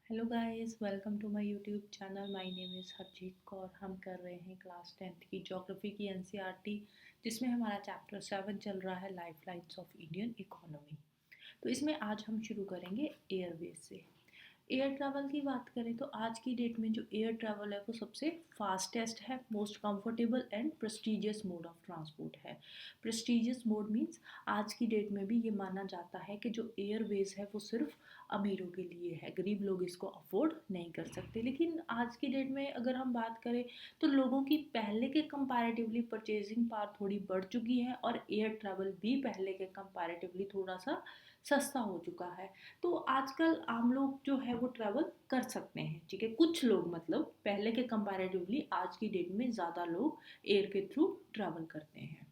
Hello guys, welcome to my YouTube channel. My name is Harjeet Kaur. हम कर रहे हैं क्लास 10th की ज्योग्राफी की एनसीईआरटी, जिसमें हमारा चैप्टर 7 चल रहा है life lines of Indian economy. तो इसमें आज हम शुरू करेंगे एयरवेज से। एयर ट्रैवल की बात करें तो आज की डेट में जो एयर ट्रैवल है वो सबसे फास्टेस्ट है, most comfortable and prestigious mode of transport है। प्रेस्टिजियस मोड मीन्स आज की डेट में भी ये माना जाता है कि जो एयरवेज है वो सिर्फ अमीरों के लिए है, गरीब लोग इसको अफोर्ड नहीं कर सकते। लेकिन आज की डेट में अगर हम बात करें तो लोगों की पहले के कंपैरेटिवली परचेजिंग पावर थोड़ी बढ़ चुकी है और एयर ट्रैवल भी पहले के कंपैरेटिवली थोड़ा सा सस्ता हो चुका है। तो आजकल आम लोग जो है वो ट्रैवल कर सकते हैं, ठीक है। कुछ लोग, मतलब पहले के कंपैरेटिवली आज की डेट में ज़्यादा लोग एयर के थ्रू ट्रैवल करते हैं।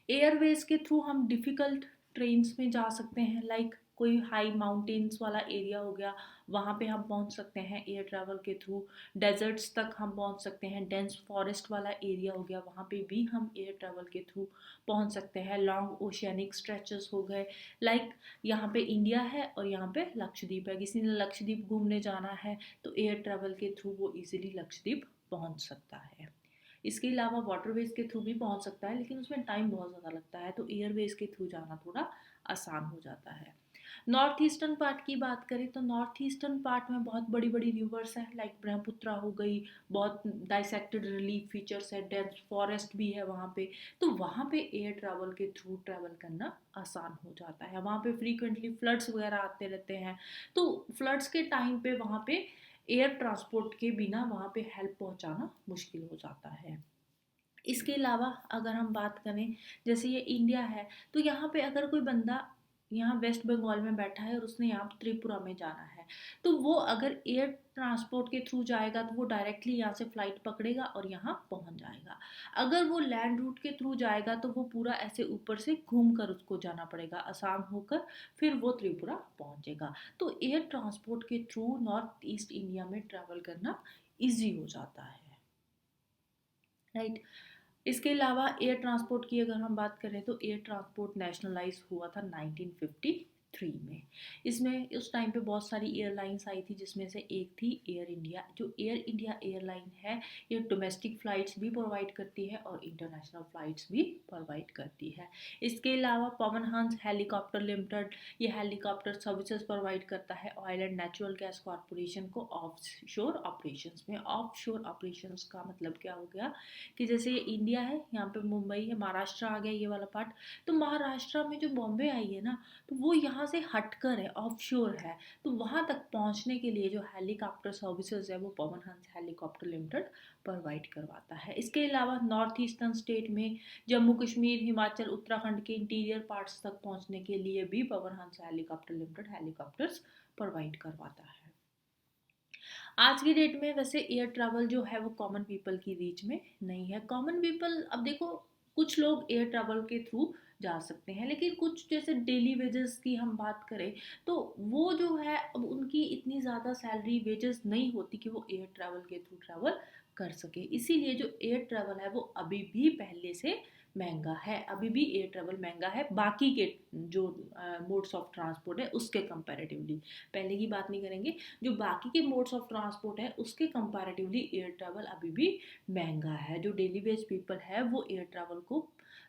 एयरवेज के थ्रू हम डिफ़िकल्ट ट्रेन्स में जा सकते हैं, लाइक कोई हाई माउंटेन्स वाला एरिया हो गया, वहाँ पे हम पहुँच सकते हैं एयर ट्रैवल के थ्रू। डेजर्ट्स तक हम पहुँच सकते हैं, डेंस फॉरेस्ट वाला एरिया हो गया, वहाँ पे भी हम एयर ट्रैवल के थ्रू पहुँच सकते हैं। लॉन्ग ओशियनिक स्ट्रेचेस हो गए, लाइक यहाँ पे इंडिया है और यहाँ पे लक्षद्वीप है, किसी ने लक्षद्वीप घूमने जाना है तो एयर ट्रैवल के थ्रू वो इजीली लक्षद्वीप पहुँच सकता है। इसके अलावा वाटरवेज के थ्रू भी पहुंच सकता है, लेकिन उसमें टाइम बहुत ज़्यादा लगता है, तो एयरवेज के थ्रू जाना थोड़ा आसान हो जाता है। नॉर्थ ईस्टर्न पार्ट की बात करें तो नॉर्थ ईस्टर्न पार्ट में बहुत बड़ी बड़ी रिवर्स है, लाइक ब्रह्मपुत्रा हो गई, बहुत डाइसेक्टेड रिलीफ फीचर्स है, डेंस फॉरेस्ट भी है वहाँ पे। तो वहाँ पे एयर ट्रैवल के थ्रू ट्रैवल करना आसान हो जाता है। वहाँ पे फ्रीक्वेंटली फ्लड्स वगैरह आते रहते हैं, तो फ्लड्स के टाइम पे वहाँ पे एयर ट्रांसपोर्ट के बिना वहाँ पे हेल्प पहुँचाना मुश्किल हो जाता है। इसके अलावा अगर हम बात करें, जैसे ये इंडिया है, तो यहाँ पे अगर कोई बंदा यहाँ वेस्ट बंगाल में बैठा है और उसने यहाँ त्रिपुरा में जाना है, तो वो अगर एयर ट्रांसपोर्ट के थ्रू जाएगा तो वो डायरेक्टली यहाँ से फ्लाइट पकड़ेगा और यहाँ पहुँच जाएगा। अगर वो लैंड रूट के थ्रू जाएगा तो वो पूरा ऐसे ऊपर से घूम कर उसको जाना पड़ेगा, असम होकर, फिर वो त्रिपुरा पहुँचेगा। तो एयर ट्रांसपोर्ट के थ्रू नॉर्थ ईस्ट इंडिया में ट्रैवल करना ईजी हो जाता है, राइट। इसके अलावा एयर ट्रांसपोर्ट की अगर हम बात करें तो एयर ट्रांसपोर्ट नेशनलाइज हुआ था 1953 में। इसमें उस टाइम पे बहुत सारी एयरलाइंस आई थी, जिसमें से एक थी एयर इंडिया। जो एयर इंडिया एयरलाइन है, ये डोमेस्टिक फ़्लाइट्स भी प्रोवाइड करती है और इंटरनेशनल फ़्लाइट्स भी प्रोवाइड करती है। इसके अलावा पवन हंस हेलीकॉप्टर लिमिटेड, ये हेलीकॉप्टर सर्विसेज प्रोवाइड करता है oil and natural gas corporation को ऑफ शोर ऑपरेशंस में। ऑफ शोर ऑपरेशंस का मतलब क्या हो गया कि जैसे ये इंडिया है, यहाँ पे मुंबई है, महाराष्ट्र आ गया ये वाला पार्ट। तो महाराष्ट्र में जो बॉम्बे आई है ना, तो वो यहाँ से हटकर है, ऑफ शोर है। तो वहाँ तक पहुँचने के लिए जो हेलीकॉप्टर सर्विसेज है वो Pawan Hans helicopter limited provide करवाता है। इसके अलावा नॉर्थ ईस्टर्न स्टेट में जम्मू कश्मीर, हिमाचल, उत्तराखंड के इंटीरियर पार्ट्स तक पहुँचने के लिए भी Pawan Hans helicopter limited helicopters provide करवाता है। आज की डेट में वैसे एयर ट्रैवल जो है वो कॉमन पीपल की रीच में नहीं है। कॉमन पीपल, अब देखो, कुछ लोग एयर ट्रैवल के थ्रू जा सकते हैं, लेकिन कुछ जैसे डेली वेजेस की हम बात करें तो वो जो है, अब उनकी इतनी ज़्यादा सैलरी वेजेस नहीं होती कि वो एयर ट्रैवल के थ्रू ट्रैवल कर सके। इसीलिए जो एयर ट्रैवल है वो अभी भी पहले से महंगा है, अभी भी एयर ट्रैवल महंगा है बाकी के जो मोड्स ऑफ ट्रांसपोर्ट है उसके कंपैरेटिवली। पहले की बात नहीं करेंगे, जो बाकी के मोड्स ऑफ ट्रांसपोर्ट है उसके कंपैरेटिवली एयर ट्रैवल अभी भी महंगा है। जो डेली वेज पीपल है वो एयर ट्रैवल को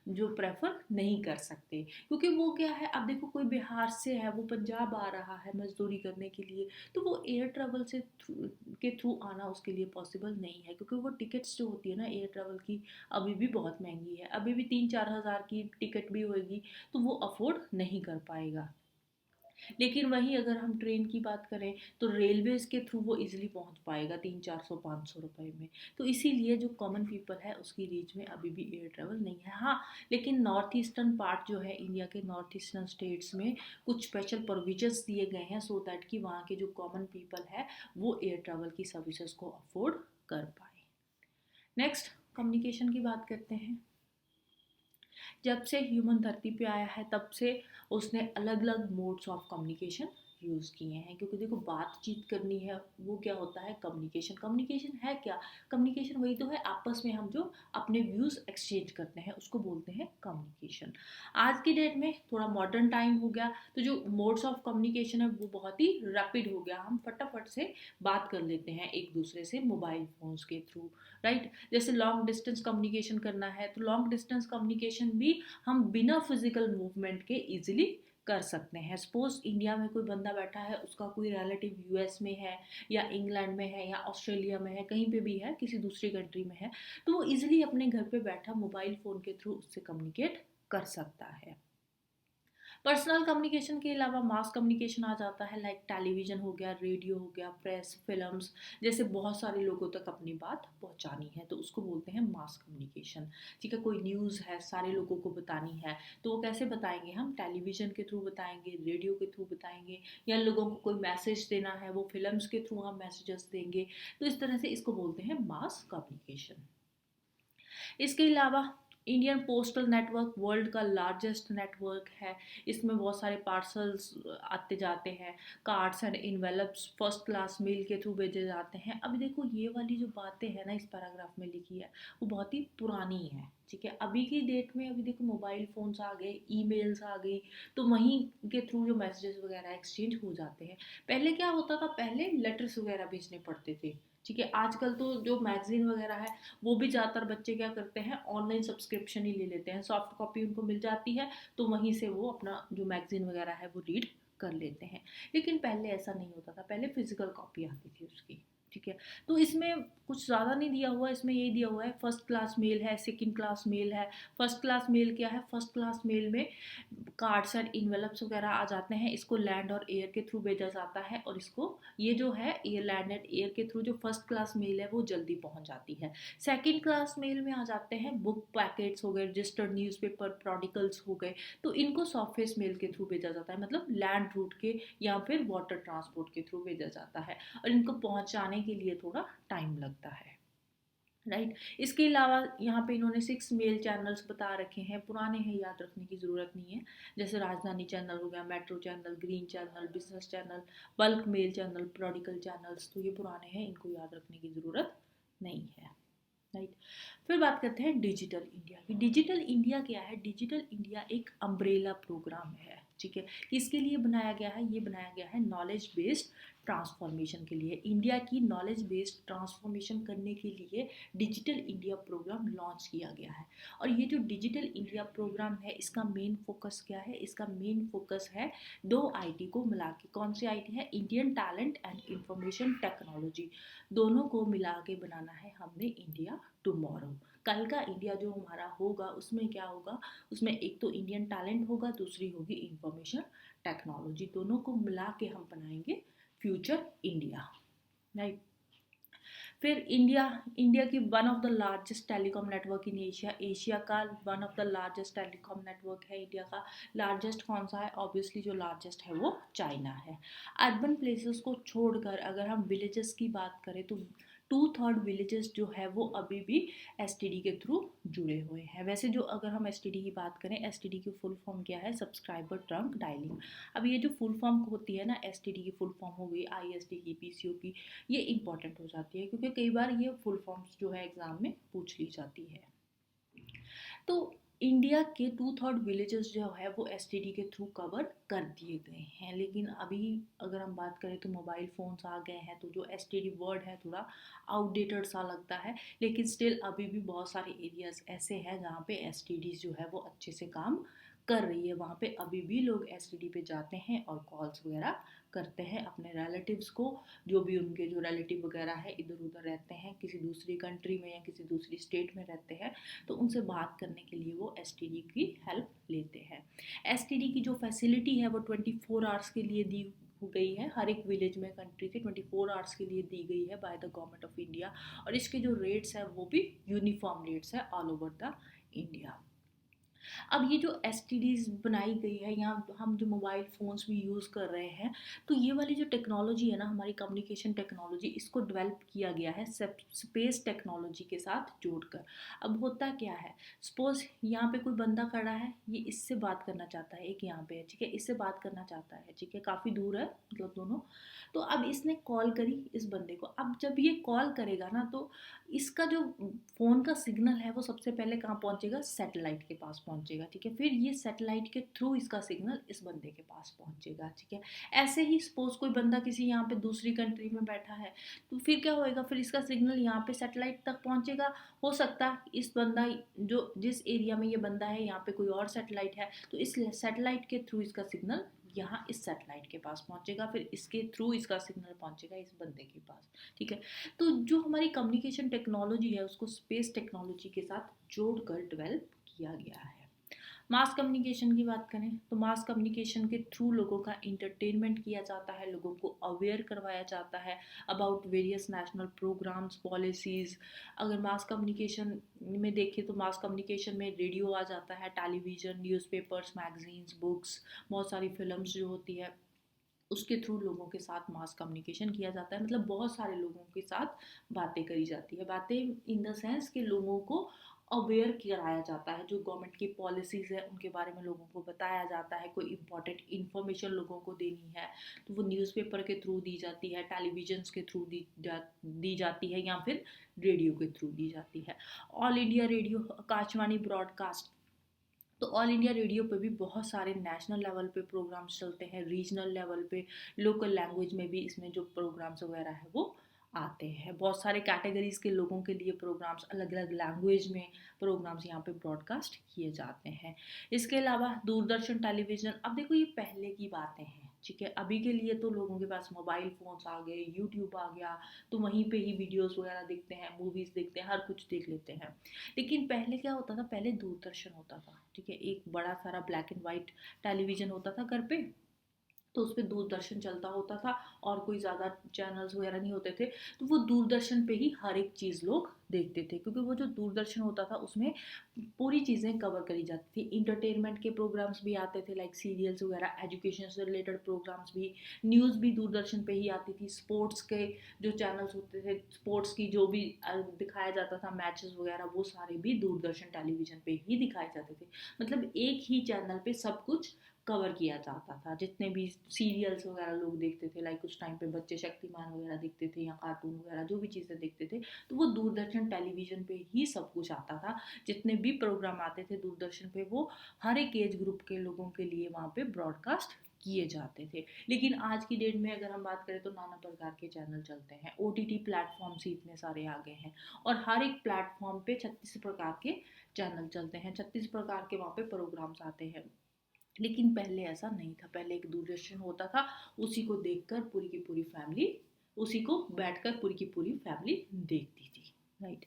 जो प्रेफर नहीं कर सकते, क्योंकि वो क्या है, अब देखो कोई बिहार से है, वो पंजाब आ रहा है मजदूरी करने के लिए, तो वो एयर ट्रैवल से के थ्रू आना उसके लिए पॉसिबल नहीं है, क्योंकि वो टिकट्स जो होती है ना एयर ट्रैवल की, अभी भी बहुत महंगी है। अभी भी 3-4 हज़ार की टिकट भी होएगी तो वो अफोर्ड नहीं कर पाएगा। लेकिन वहीं अगर हम ट्रेन की बात करें तो रेलवेज़ के थ्रू वो इजीली पहुंच पाएगा 300-400-500 रुपए में। तो इसीलिए जो कॉमन पीपल है उसकी रीच में अभी भी एयर ट्रैवल नहीं है। हाँ, लेकिन नॉर्थ ईस्टर्न पार्ट जो है इंडिया के नॉर्थ ईस्टर्न स्टेट्स में कुछ स्पेशल प्रोविजंस दिए गए हैं सो दैट कि वहाँ के जो कॉमन पीपल है वो एयर ट्रैवल की सर्विसेज को अफोर्ड कर पाए। नेक्स्ट, कम्युनिकेशन की बात करते हैं। जब से ह्यूमन धरती पे आया है तब से उसने अलग अलग मोड्स ऑफ कम्युनिकेशन यूज़ किए हैं, क्योंकि देखो बातचीत करनी है वो क्या होता है, कम्युनिकेशन। कम्युनिकेशन है क्या, कम्युनिकेशन वही तो है, आपस में हम जो अपने व्यूज़ एक्सचेंज करते हैं उसको बोलते हैं कम्युनिकेशन। आज की डेट में थोड़ा मॉडर्न टाइम हो गया, तो जो मोड्स ऑफ कम्युनिकेशन है वो बहुत ही रैपिड हो गया, हम फटाफट से बात कर लेते हैं एक दूसरे से मोबाइल फोन्स के थ्रू, राइट। जैसे लॉन्ग डिस्टेंस कम्युनिकेशन करना है तो लॉन्ग डिस्टेंस कम्युनिकेशन भी हम बिना फिजिकल मूवमेंट के इजीली कर सकते हैं। सपोज इंडिया में कोई बंदा बैठा है, उसका कोई रिलेटिव यूएस में है या इंग्लैंड में है या ऑस्ट्रेलिया में है, कहीं पे भी है, किसी दूसरी कंट्री में है, तो वो इजीली अपने घर पे बैठा मोबाइल फ़ोन के थ्रू उससे कम्युनिकेट कर सकता है। पर्सनल कम्युनिकेशन के अलावा मास कम्युनिकेशन आ जाता है, लाइक टेलीविज़न हो गया, रेडियो हो गया, प्रेस, फिल्म्स, जैसे बहुत सारे लोगों तक अपनी बात पहुंचानी है तो उसको बोलते हैं मास कम्युनिकेशन। ठीक है, कोई न्यूज़ है सारे लोगों को बतानी है तो वो कैसे बताएंगे, हम टेलीविज़न के थ्रू बताएंगे, रेडियो के थ्रू बताएंगे, या लोगों को कोई मैसेज देना है वो फिल्म्स के थ्रू हम मैसेजेस देंगे। तो इस तरह से इसको बोलते हैं मास कम्युनिकेशन। इसके अलावा इंडियन पोस्टल नेटवर्क वर्ल्ड का लार्जेस्ट नेटवर्क है। इसमें बहुत सारे पार्सल्स आते जाते हैं, cards and envelopes first class mail के थ्रू भेजे जाते हैं। अभी देखो ये वाली जो बातें हैं ना इस पैराग्राफ में लिखी है वो बहुत ही पुरानी है, ठीक है। अभी की डेट में अभी देखो मोबाइल फ़ोन्स आ गए, ईमेल्स आ गई, तो वहीं के थ्रू जो मैसेजेस वगैरह एक्सचेंज हो जाते हैं। पहले क्या होता था, पहले लेटर्स वगैरह भेजने पड़ते थे, ठीक है। आजकल तो जो मैगजीन वगैरह है वो भी ज़्यादातर बच्चे क्या करते हैं, ऑनलाइन सब्सक्रिप्शन ही ले लेते हैं, सॉफ्ट कॉपी उनको मिल जाती है तो वहीं से वो अपना जो मैगजीन वगैरह है वो रीड कर लेते हैं। लेकिन पहले ऐसा नहीं होता था, पहले फिजिकल कॉपी आती थी उसकी, ठीक है। तो इसमें कुछ ज़्यादा नहीं दिया हुआ, इसमें यही दिया हुआ है फर्स्ट क्लास मेल है, सेकंड क्लास मेल है। फर्स्ट क्लास मेल क्या है, फर्स्ट क्लास मेल में कार्ड्स एंड इन्वेलप्स वगैरह आ जाते हैं, इसको लैंड और एयर के थ्रू भेजा जाता है, और इसको ये जो है एयर लैंड एंड एयर के थ्रू जो फर्स्ट क्लास मेल है वो जल्दी पहुंच जाती है। सेकंड क्लास मेल में आ जाते हैं बुक पैकेट्स हो गए, रजिस्टर्ड न्यूज़पेपर प्रोडिकल्स हो गए, तो इनको सॉफ्टवेयर मेल के थ्रू भेजा जाता है, मतलब लैंड रूट के या फिर वाटर ट्रांसपोर्ट के थ्रू भेजा जाता है, और इनको पहुंचाने के लिए थोड़ा टाइम लगता है, राइट। इसके अलावा यहाँ पे इन्होंने 6 मेल चैनल्स बता रखे हैं, पुराने हैं, याद रखने की ज़रूरत नहीं है। जैसे राजधानी चैनल हो गया, metro channel, green channel, business channel, bulk mail channel, periodical channels, तो ये पुराने हैं, इनको याद रखने की ज़रूरत नहीं है, राइट। फिर बात करते हैं डिजिटल इंडिया की। डिजिटल इंडिया क्या है, डिजिटल इंडिया एक अम्ब्रेला प्रोग्राम है, ठीक है। किसके लिए बनाया गया है, ये बनाया गया है नॉलेज बेस्ड ट्रांसफॉर्मेशन के लिए। इंडिया की नॉलेज बेस्ड ट्रांसफॉर्मेशन करने के लिए डिजिटल इंडिया प्रोग्राम लॉन्च किया गया है। और ये जो डिजिटल इंडिया प्रोग्राम है इसका मेन फोकस क्या है, इसका मेन फोकस है दो आईटी को मिला के। कौन सी आईटी है, Indian talent and information technology, दोनों को मिला के बनाना है हमने इंडिया टुमारो। कल का इंडिया जो हमारा होगा उसमें क्या होगा, उसमें एक तो इंडियन टैलेंट होगा, दूसरी होगी इंफॉर्मेशन टेक्नोलॉजी, दोनों को मिला के हम बनाएंगे फ्यूचर इंडिया, राइट। फिर इंडिया, इंडिया की one of the largest telecom network in Asia, Asia का one of the largest telecom network है इंडिया का। लार्जेस्ट कौन सा है, ऑब्वियसली जो लार्जेस्ट है वो चाइना है। अर्बन प्लेसेस को छोड़कर अगर हम विलेजेस की बात करें तो 2/3 विलेजेस जो है वो अभी भी एसटीडी के थ्रू जुड़े हुए हैं। वैसे जो अगर हम एसटीडी की बात करें, एसटीडी की फुल फॉर्म क्या है, सब्सक्राइबर ट्रंक डायलिंग। अब ये जो फुल फॉर्म होती है ना, एसटीडी की फुल फॉर्म हो गई, आईएसडी की, पीसीओ की, ये इंपॉर्टेंट हो जाती है क्योंकि कई बार ये फुल फॉर्म्स जो है एग्जाम में पूछ ली जाती है। तो इंडिया के 2/3 विलेजेस जो है वो एसटीडी के थ्रू कवर कर दिए गए हैं। लेकिन अभी अगर हम बात करें तो मोबाइल फ़ोन्स आ गए हैं तो जो एसटीडी वर्ड है थोड़ा आउटडेटेड सा लगता है, लेकिन स्टिल अभी भी बहुत सारे एरियाज ऐसे हैं जहाँ पे एसटीडी जो है वो अच्छे से काम कर रही है। वहाँ पे अभी भी लोग एसटीडी पे जाते हैं और कॉल्स वगैरह करते हैं अपने रिलेटिव्स को, जो भी उनके जो रिलेटिव वगैरह है इधर उधर रहते हैं, किसी दूसरी कंट्री में या किसी दूसरी स्टेट में रहते हैं, तो उनसे बात करने के लिए वो एसटीडी की हेल्प लेते हैं। एसटीडी की जो फैसिलिटी है वो 24 आवर्स के लिए दी गई है, हर एक विलेज में कंट्री के 24 आवर्स के लिए दी गई है by the government of India. और इसके जो रेट्स है वो भी यूनिफॉर्म रेट्स है ऑल ओवर द इंडिया। अब ये जो एसटीडीज़ बनाई गई है या हम जो मोबाइल फ़ोन्स भी यूज़ कर रहे हैं, तो ये वाली जो टेक्नोलॉजी है ना, हमारी कम्युनिकेशन टेक्नोलॉजी, इसको डेवलप किया गया है स्पेस टेक्नोलॉजी के साथ जोड़कर। अब होता क्या है, सपोज़ यहाँ पे कोई बंदा खड़ा है, ये इससे बात करना चाहता है, एक यहाँ पे है, ठीक है, इससे बात करना चाहता है, ठीक है, काफ़ी दूर है मतलब दोनों। तो अब इसने कॉल करी इस बंदे को, अब जब ये कॉल करेगा ना, तो इसका जो फ़ोन का सिग्नल है वो सबसे पहले कहाँ पहुँचेगा, सैटेलाइट के पास पहुँचेगा, ठीक है, फिर ये सैटेलाइट के थ्रू इसका सिग्नल इस बंदे के पास पहुँचेगा, ठीक है। ऐसे ही सपोज कोई बंदा किसी यहाँ पे दूसरी कंट्री में बैठा है, तो फिर क्या होएगा, फिर इसका सिग्नल यहाँ पे सैटेलाइट तक पहुँचेगा। हो सकता है इस बंदा जो जिस एरिया में ये बंदा है यहाँ पे कोई और सैटेलाइट है, तो इस सैटेलाइट के थ्रू इसका सिग्नल यहाँ इस सैटेलाइट के पास पहुँचेगा, फिर इसके थ्रू इसका सिग्नल पहुँचेगा इस बंदे के पास, ठीक है। तो जो हमारी कम्युनिकेशन टेक्नोलॉजी है उसको स्पेस टेक्नोलॉजी के साथ जोड़कर डेवलप किया गया है। मास कम्युनिकेशन की बात करें तो मास कम्युनिकेशन के थ्रू लोगों का इंटरटेनमेंट किया जाता है, लोगों को अवेयर करवाया जाता है about various national programmes policies. अगर मास कम्युनिकेशन में देखें तो मास कम्युनिकेशन में रेडियो आ जाता है, टेलीविज़न, न्यूज़पेपर्स, मैगजीन्स, बुक्स, बहुत सारी फिल्म्स जो होती है उसके थ्रू लोगों के साथ मास कम्युनिकेशन किया जाता है, मतलब बहुत सारे लोगों के साथ बातें करी जाती है। बातें इन द सेंस कि लोगों को अवेयर कराया जाता है, जो गवर्नमेंट की पॉलिसीज़ है उनके बारे में लोगों को बताया जाता है, कोई इंपॉर्टेंट इन्फॉर्मेशन लोगों को देनी है तो वो न्यूज़पेपर के थ्रू दी जाती है, टेलीविजन्स के थ्रू दी जाती है या फिर रेडियो के थ्रू दी जाती है। All India radio Akashvani broadcast, तो ऑल इंडिया रेडियो पे भी बहुत सारे नेशनल लेवल पे प्रोग्राम्स चलते हैं, रीजनल लेवल पे, लोकल लैंग्वेज में भी इसमें जो प्रोग्राम्स वगैरह है वो आते हैं। बहुत सारे कैटेगरीज के लोगों के लिए प्रोग्राम्स अलग अलग लैंग्वेज में प्रोग्राम्स यहाँ पे ब्रॉडकास्ट किए जाते हैं। इसके अलावा दूरदर्शन टेलीविज़न, अब देखो ये पहले की बातें हैं, ठीक है, अभी के लिए तो लोगों के पास मोबाइल फ़ोन्स आ गए, यूट्यूब आ गया, तो वहीं पे ही वीडियोस वगैरह देखते हैं, मूवीज़ देखते हैं, हर कुछ देख लेते हैं। लेकिन पहले क्या होता था, पहले दूरदर्शन होता था, ठीक है, एक बड़ा सारा ब्लैक एंड वाइट टेलीविज़न होता था घर पे, तो उस पे दूरदर्शन चलता होता था और कोई ज़्यादा चैनल्स वगैरह नहीं होते थे। तो वो दूरदर्शन पे ही हर एक चीज़ लोग देखते थे, क्योंकि वो जो दूरदर्शन होता था उसमें पूरी चीज़ें कवर करी जाती थी। इंटरटेनमेंट के प्रोग्राम्स भी आते थे लाइक सीरियल्स वगैरह, एजुकेशन से रिलेटेड प्रोग्राम्स भी, न्यूज़ भी दूरदर्शन पे ही आती थी, स्पोर्ट्स के जो चैनल्स होते थे, स्पोर्ट्स की जो भी दिखाया जाता था मैचेस वगैरह, वो सारे भी दूरदर्शन टेलीविज़न पे ही दिखाए जाते थे। मतलब एक ही चैनल पे सब कुछ कवर किया जाता था। जितने भी सीरियल्स वगैरह लोग देखते थे, लाइक उस टाइम पे बच्चे शक्तिमान वगैरह देखते थे या कार्टून वगैरह जो भी चीज़ें देखते थे, तो वो दूरदर्शन टेलीविज़न पे ही सब कुछ आता था। जितने भी प्रोग्राम आते थे दूरदर्शन पे वो हर एक एज ग्रुप के लोगों के लिए वहाँ पे ब्रॉडकास्ट किए जाते थे। लेकिन आज की डेट में अगर हम बात करें तो नाना प्रकार के चैनल चलते हैं, ओटीटी प्लेटफॉर्म्स ही इतने सारे आ गए हैं और हर एक प्लेटफॉर्म पे 36 प्रकार के चैनल चलते हैं, 36 प्रकार के वहाँ पे प्रोग्राम्स आते हैं। लेकिन पहले ऐसा नहीं था, पहले एक दूरदर्शन होता था, उसी को देखकर पूरी की पूरी फैमिली, उसी को बैठकर पूरी की पूरी फैमिली देखती थी, राइट।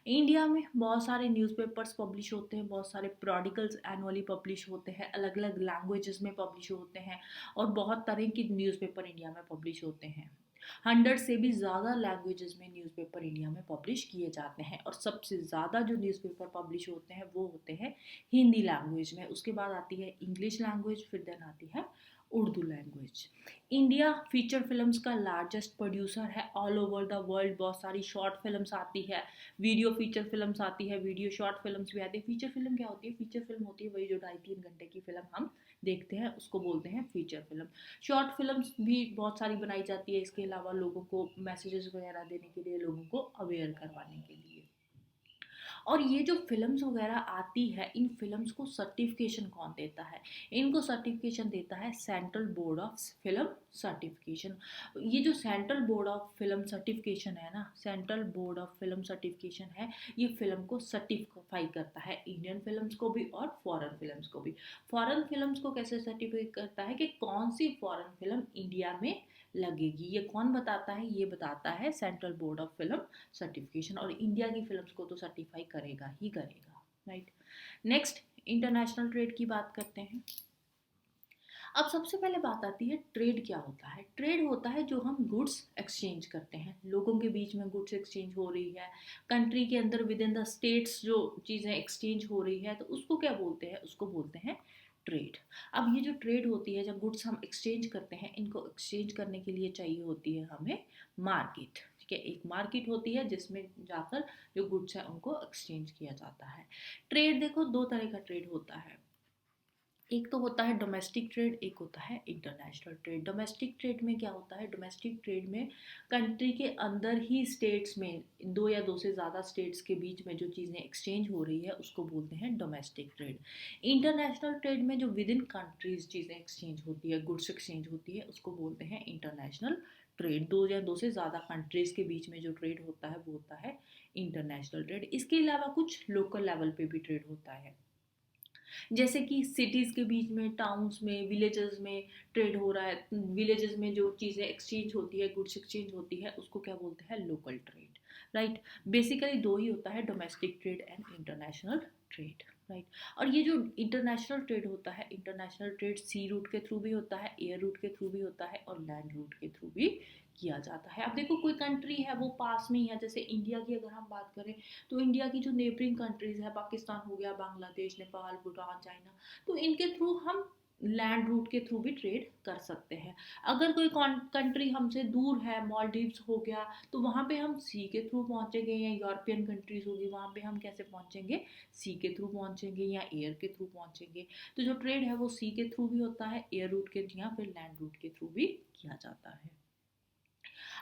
इंडिया में बहुत सारे न्यूज़पेपर्स पब्लिश होते हैं, बहुत सारे प्रोडिकल्स एनुअली पब्लिश होते हैं, अलग अलग लैंग्वेजेस में पब्लिश होते हैं और बहुत तरह के न्यूज़पेपर इंडिया में पब्लिश होते हैं। 100 से भी ज़्यादा लैंग्वेजेस में न्यूज़पेपर इंडिया में पब्लिश किए जाते हैं और सबसे ज़्यादा जो न्यूज़पेपर पब्लिश होते हैं वो होते हैं हिंदी लैंग्वेज में, उसके बाद आती है इंग्लिश लैंग्वेज, फिर देन आती है Urdu language. India feature films का लार्जेस्ट प्रोड्यूसर है ऑल ओवर द वर्ल्ड। बहुत सारी शॉर्ट फिल्म्स आती है, वीडियो फीचर फिल्म्स आती है, वीडियो शॉर्ट फिल्म्स भी आती है। फीचर फिल्म क्या होती है, फीचर फिल्म होती है वही जो 2.5-3 घंटे की फिल्म हम देखते हैं उसको बोलते हैं फीचर फिल्म। शॉर्ट फिल्म्स भी बहुत सारी बनाई जाती है, इसके अलावा लोगों को मैसेजेस वगैरह देने के लिए, लोगों को अवेयर करवाने के लिए। और ये जो फ़िल्म्स वगैरह आती है, इन फ़िल्म्स को सर्टिफिकेशन कौन देता है, इनको सर्टिफिकेशन देता है central board of film certification. ये जो central board of film certification है ना, central board of film certification है, ये फिल्म को सर्टिफाई करता है, इंडियन फिल्म्स को भी और फॉरेन फिल्म्स को भी। फॉरेन फिल्म्स को कैसे सर्टिफाई करता है कि कौन सी फॉरेन फिल्म इंडिया में लगेगी, ये कौन बताता है, ये बताता है central board of film certification. और इंडिया की फिल्म्स को तो सर्टिफाई करेगा ही करेगा, राइट। नेक्स्ट इंटरनेशनल ट्रेड की बात करते हैं। अब सबसे पहले बात आती है ट्रेड क्या होता है। ट्रेड होता है जो हम गुड्स एक्सचेंज करते हैं, लोगों के बीच में गुड्स एक्सचेंज हो रही है, कंट्री के अंदर विद इन द स्टेट्स जो चीज़ें एक्सचेंज हो रही है, तो उसको क्या बोलते हैं, उसको बोलते हैं ट्रेड। अब ये जो ट्रेड होती है, जब गुड्स हम एक्सचेंज करते हैं, इनको एक्सचेंज करने के लिए चाहिए होती है हमें मार्केट। ठीक है, एक मार्केट होती है जिसमें जाकर जो गुड्स है उनको एक्सचेंज किया जाता है। ट्रेड देखो दो तरह का ट्रेड होता है, एक तो होता है डोमेस्टिक ट्रेड, एक होता है इंटरनेशनल ट्रेड। डोमेस्टिक ट्रेड में क्या होता है, डोमेस्टिक ट्रेड में कंट्री के अंदर ही स्टेट्स में, दो या दो से ज़्यादा स्टेट्स के बीच में जो चीज़ें एक्सचेंज हो रही है उसको बोलते हैं डोमेस्टिक ट्रेड। इंटरनेशनल ट्रेड में जो विद इन कंट्रीज चीज़ें एक्सचेंज होती है, गुड्स एक्सचेंज होती है, उसको बोलते हैं इंटरनेशनल ट्रेड। दो या दो से ज़्यादा कंट्रीज के बीच में जो ट्रेड होता है वो होता है इंटरनेशनल ट्रेड। इसके अलावा कुछ लोकल लेवल पे भी ट्रेड होता है, जैसे कि सिटीज़ के बीच में, टाउन्स में, विलेजेस में ट्रेड हो रहा है, विलेजेस में जो चीज़ें एक्सचेंज होती है, गुड्स एक्सचेंज होती है, उसको क्या बोलते हैं, लोकल ट्रेड। राइट, बेसिकली दो ही होता है, domestic trade and international trade. Right, और ये जो इंटरनेशनल ट्रेड होता है, इंटरनेशनल ट्रेड सी रूट के थ्रू भी होता है, एयर रूट के थ्रू भी होता है और लैंड रूट के थ्रू भी किया जाता है। अब देखो कोई कंट्री है वो पास में ही है, जैसे इंडिया की अगर हम बात करें तो इंडिया की जो नेबरिंग कंट्रीज़ है, पाकिस्तान हो गया, बांग्लादेश, नेपाल, भूटान, चाइना, तो इनके थ्रू हम लैंड रूट के थ्रू भी ट्रेड कर सकते हैं। अगर कोई कंट्री हमसे दूर है, मालदीव्स हो गया, तो वहाँ पे हम सी के थ्रू पहुँचेंगे, या यूरोपियन कंट्रीज़ होगी वहाँ पे हम कैसे पहुँचेंगे, सी के थ्रू पहुँचेंगे या एयर के थ्रू पहुँचेंगे। तो जो ट्रेड है वो सी के थ्रू भी होता है, एयर रूट के या फिर लैंड रूट के थ्रू भी किया जाता है।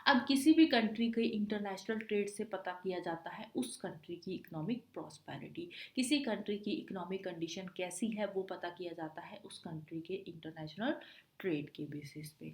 अब किसी भी कंट्री के इंटरनेशनल ट्रेड से पता किया जाता है उस कंट्री की इकोनॉमिक प्रॉस्पेरिटी, किसी कंट्री की इकोनॉमिक कंडीशन कैसी है वो पता किया जाता है उस कंट्री के इंटरनेशनल ट्रेड के बेसिस पे।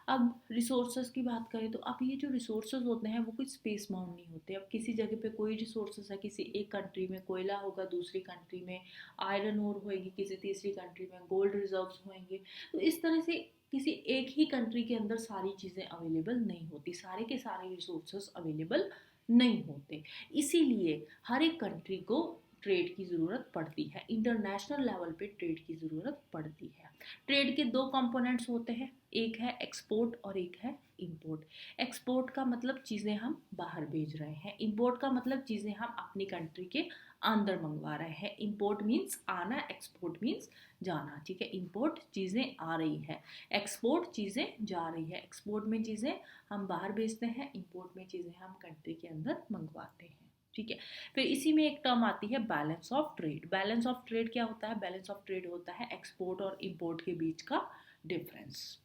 अब रिसोर्सेज की बात करें तो अब ये जो रिसोर्सेज होते हैं वो कोई स्पेस बाउंड नहीं होते। अब किसी जगह पे कोई रिसोर्सेज है, किसी एक कंट्री में कोयला होगा, दूसरी कंट्री में आयरन ओर होएगी, किसी तीसरी कंट्री में गोल्ड रिजर्व्स होंगे। तो इस तरह से किसी एक ही कंट्री के अंदर सारी चीज़ें अवेलेबल नहीं होती, सारे के सारे रिसोर्सेज अवेलेबल नहीं होते। इसीलिए हर एक कंट्री को ट्रेड की ज़रूरत पड़ती है, इंटरनेशनल लेवल पे ट्रेड की ज़रूरत पड़ती है। ट्रेड के दो कंपोनेंट्स होते हैं, एक है एक्सपोर्ट और एक है इंपोर्ट। एक्सपोर्ट का मतलब चीज़ें हम बाहर भेज रहे हैं, इंपोर्ट का मतलब चीज़ें हम अपनी कंट्री के अंदर मंगवा रहे हैं। इंपोर्ट मीन्स आना, एक्सपोर्ट मीन्स जाना। ठीक है, इंपोर्ट चीज़ें आ रही है, एक्सपोर्ट चीज़ें जा रही है। एक्सपोर्ट में चीज़ें हम बाहर भेजते हैं, इंपोर्ट में चीज़ें हम कंट्री के अंदर मंगवाते हैं। ठीक है, फिर इसी में एक टर्म आती है balance of trade. Balance of trade क्या होता है, बैलेंस ऑफ ट्रेड होता है एक्सपोर्ट और इंपोर्ट के बीच का डिफरेंस।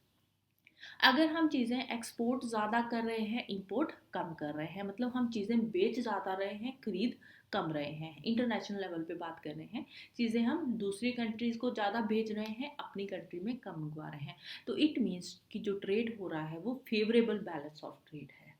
अगर हम चीज़ें एक्सपोर्ट ज़्यादा कर रहे हैं, इंपोर्ट कम कर रहे हैं, मतलब हम चीज़ें बेच ज़्यादा रहे हैं, खरीद कम रहे हैं, इंटरनेशनल लेवल पे बात कर रहे हैं, चीज़ें हम दूसरी कंट्रीज़ को ज़्यादा भेज रहे हैं, अपनी कंट्री में कम मंगवा रहे हैं, तो इट मीन्स कि जो ट्रेड हो रहा है वो फेवरेबल बैलेंस ऑफ ट्रेड है।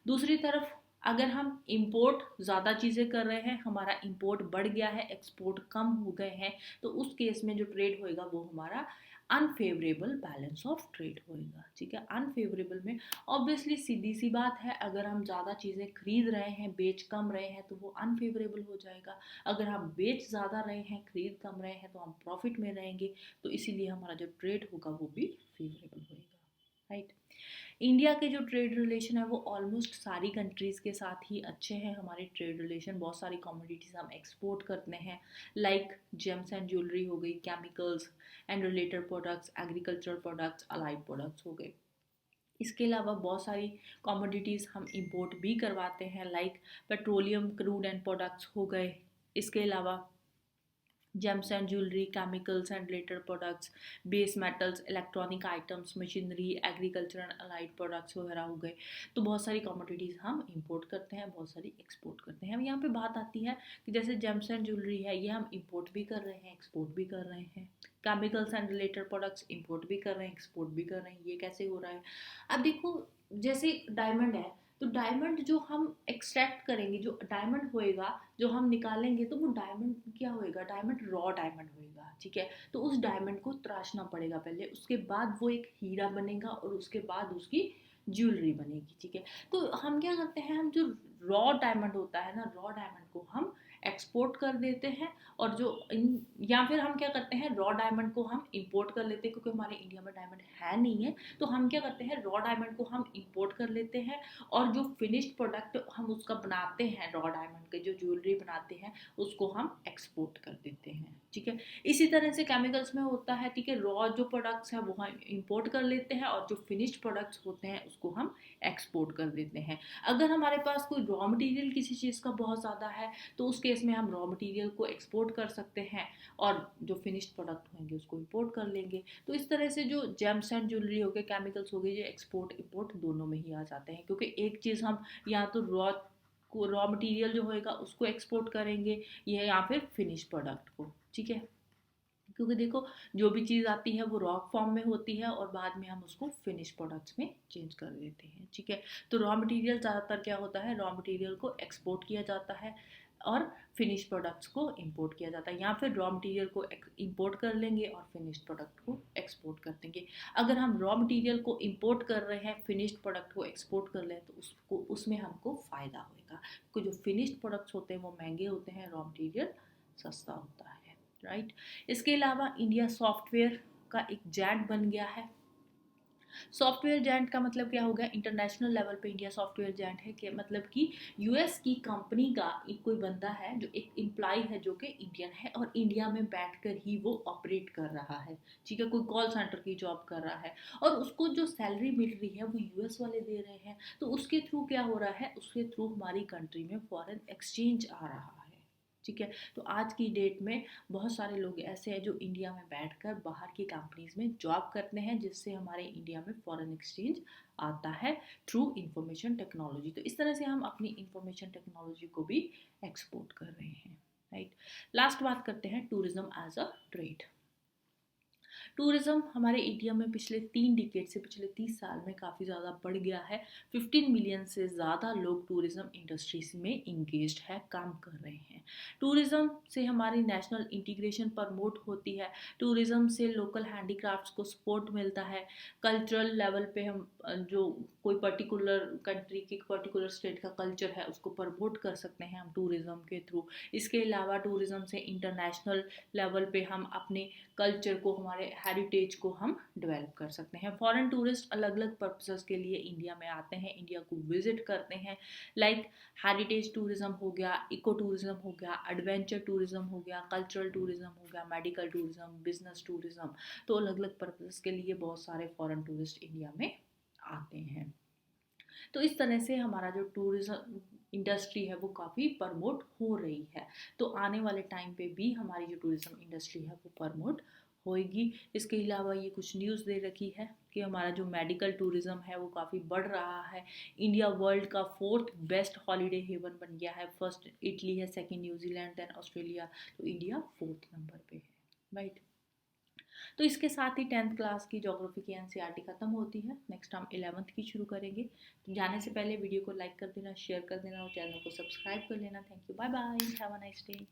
दूसरी तरफ अगर हम इंपोर्ट ज़्यादा चीज़ें कर रहे हैं, हमारा इंपोर्ट बढ़ गया है, एक्सपोर्ट कम हो गए हैं, तो उस केस में जो ट्रेड होएगा वो हमारा अनफेवरेबल बैलेंस ऑफ ट्रेड होएगा। ठीक है, अनफेवरेबल में ऑब्वियसली सीधी सी बात है, अगर हम ज़्यादा चीज़ें खरीद रहे हैं, बेच कम रहे हैं, तो वो अनफेवरेबल हो जाएगा। अगर हम बेच ज़्यादा रहे हैं, खरीद कम रहे हैं, तो हम प्रॉफिट में रहेंगे, तो इसीलिए हमारा जो ट्रेड होगा वो भी फेवरेबल होएगा। राइट, इंडिया के जो ट्रेड रिलेशन है वो ऑलमोस्ट सारी कंट्रीज़ के साथ ही अच्छे हैं। हमारे ट्रेड रिलेशन, बहुत सारी कमोडिटीज़ हम एक्सपोर्ट करते हैं, लाइक जेम्स एंड ज्वेलरी हो गई, chemicals and related products, agricultural products, allied products हो गए। इसके अलावा बहुत सारी कमोडिटीज़ हम इंपोर्ट भी करवाते हैं, like petroleum, crude and products हो गए। इसके अलावा James and jewellery, chemicals and related products, base metals, electronic items, machinery, agriculture and allied products वगैरह हो गए। तो बहुत सारी कमोडिटीज़ हम इंपोर्ट करते हैं, बहुत सारी एक्सपोर्ट करते हैं। अब यहाँ पे बात आती है कि जैसे जेम्स एंड ज्वेलरी है, ये हम इंपोर्ट भी कर रहे हैं, एक्सपोर्ट भी कर रहे हैं। Chemicals and related products import भी कर रहे हैं, एक्सपोर्ट भी कर रहे हैं, ये कैसे हो रहा है। अब देखो, जैसे डायमंड है, तो डायमंड जो हम एक्सट्रैक्ट करेंगे, जो डायमंड होएगा, जो हम निकालेंगे, तो वो डायमंड क्या होएगा, डायमंड रॉ डायमंड होएगा। ठीक है, तो उस डायमंड को तराशना पड़ेगा पहले, उसके बाद वो एक हीरा बनेगा और उसके बाद उसकी ज्वेलरी बनेगी। ठीक है, तो हम क्या करते हैं, हम जो रॉ डायमंड होता है ना, रॉ डायमंड को हम एक्सपोर्ट कर देते हैं, और या फिर हम क्या करते हैं, रॉ डायमंड को हम इंपोर्ट कर लेते हैं, क्योंकि हमारे इंडिया में डायमंड है नहीं है, तो हम क्या करते हैं, रॉ डायमंड को हम इंपोर्ट कर लेते हैं, और जो फिनिश्ड प्रोडक्ट हम उसका बनाते हैं, रॉ डायमंड के जो ज्वेलरी बनाते हैं उसको हम एक्सपोर्ट कर देते हैं। ठीक है, इसी तरह से केमिकल्स में होता है। ठीक है, रॉ जो प्रोडक्ट्स हैं वो हम इंपोर्ट कर लेते हैं, और जो फिनिश्ड प्रोडक्ट्स होते हैं उसको हम एक्सपोर्ट कर देते हैं। अगर हमारे पास कोई रॉ मटेरियल किसी चीज़ का बहुत ज़्यादा है तो उस केस में हम रॉ मटेरियल को एक्सपोर्ट कर सकते हैं, और जो फिनिश्ड प्रोडक्ट होंगे उसको इंपोर्ट कर लेंगे। तो इस तरह से जो जेम्स एंड ज्वेलरी हो गए, केमिकल्स हो गए, ये एक्सपोर्ट इंपोर्ट दोनों में ही आ जाते हैं, क्योंकि एक चीज़ हम या तो रॉ मटेरियल जो होएगा उसको एक्सपोर्ट करेंगे, या फिर फिनिश प्रोडक्ट को। ठीक है, क्योंकि देखो जो भी चीज़ आती है वो रॉ फॉर्म में होती है, और बाद में हम उसको फिनिश प्रोडक्ट्स में चेंज कर देते हैं। ठीक है, तो रॉ मटेरियल ज़्यादातर क्या होता है, रॉ मटेरियल को एक्सपोर्ट किया जाता है और फिनिश प्रोडक्ट्स को इंपोर्ट किया जाता है, या फिर रॉ मटेरियल को इंपोर्ट कर लेंगे और फिनिश्ड प्रोडक्ट को एक्सपोर्ट कर देंगे। अगर हम रॉ मटेरियल को इंपोर्ट कर रहे हैं, फिनिश्ड प्रोडक्ट को एक्सपोर्ट कर रहे हैं, तो उसमें हमको फ़ायदा होगा, क्योंकि जो फिनिश्ड प्रोडक्ट्स होते हैं वो महंगे होते हैं, रॉ मटेरियल सस्ता होता है। राइट, इसके अलावा इंडिया सॉफ्टवेयर का एक जायंट बन गया है। सॉफ्टवेयर जायंट का मतलब क्या हो गया, इंटरनेशनल लेवल पे इंडिया सॉफ्टवेयर जायंट है, कि मतलब कि यूएस की कंपनी का एक कोई बंदा है जो एक एम्प्लॉय है जो कि इंडियन है, और इंडिया में बैठकर ही वो ऑपरेट कर रहा है। ठीक है, कोई कॉल सेंटर की जॉब कर रहा है, और उसको जो सैलरी मिल रही है वो यूएस वाले दे रहे हैं, तो उसके थ्रू क्या हो रहा है, उसके थ्रू हमारी कंट्री में फॉरेन एक्सचेंज आ रहा है। ठीक है, तो आज की डेट में बहुत सारे लोग ऐसे हैं जो इंडिया में बैठकर बाहर की कंपनीज में जॉब करते हैं, जिससे हमारे इंडिया में फॉरेन एक्सचेंज आता है थ्रू इंफॉर्मेशन टेक्नोलॉजी। तो इस तरह से हम अपनी इंफॉर्मेशन टेक्नोलॉजी को भी एक्सपोर्ट कर रहे हैं। राइट, लास्ट बात करते हैं tourism as a trade. Tourism हमारे इंडिया में पिछले 3 डिकेड से पिछले 30 साल में काफ़ी ज़्यादा बढ़ गया है। 15 मिलियन से ज़्यादा लोग टूरिज्म इंडस्ट्रीज में इंगेज्ड है, काम कर रहे हैं। टूरिज्म से हमारी नेशनल इंटीग्रेशन प्रमोट होती है, टूरिज्म से लोकल हैंडीक्राफ्ट्स को सपोर्ट मिलता है, कल्चरल लेवल पे हम जो कोई पर्टिकुलर कंट्री की पर्टिकुलर स्टेट का कल्चर है उसको प्रमोट कर सकते हैं हम टूरिज्म के थ्रू। इसके अलावा टूरिज्म से इंटरनेशनल लेवल पे हम अपने कल्चर को, हमारे हेरिटेज को हम डेवलप कर सकते हैं। फॉरेन टूरिस्ट अलग अलग पर्पसेस के लिए इंडिया में आते हैं, इंडिया को विजिट करते हैं, लाइक हेरिटेज टूरिज्म हो गया, इको टूरिज्म हो गया, एडवेंचर टूरिज्म हो गया, कल्चरल टूरिज्म हो गया, मेडिकल टूरिज्म, बिजनेस टूरिज्म। तो अलग अलग पर्पसेस के लिए बहुत सारे फॉरेन टूरिस्ट इंडिया में आते हैं। तो इस तरह से हमारा जो टूरिज्म इंडस्ट्री है वो काफ़ी प्रमोट हो रही है। तो आने वाले टाइम पे भी हमारी जो टूरिज्म इंडस्ट्री है वो प्रमोट होएगी। इसके अलावा ये कुछ न्यूज़ दे रखी है कि हमारा जो मेडिकल टूरिज्म है वो काफ़ी बढ़ रहा है। इंडिया वर्ल्ड का 4th बेस्ट हॉलीडे हेवन बन गया है। फर्स्ट इटली है, सेकंड न्यूजीलैंड, देन ऑस्ट्रेलिया, तो इंडिया 4th नंबर पे है। राइट, तो इसके साथ ही 10th क्लास की ज्योग्राफी की एनसीईआरटी खत्म होती है। नेक्स्ट हम 11th की शुरू करेंगे। तो जाने से पहले वीडियो को लाइक कर देना, शेयर कर देना और चैनल को सब्सक्राइब कर लेना। Thank you, bye bye, have a nice day.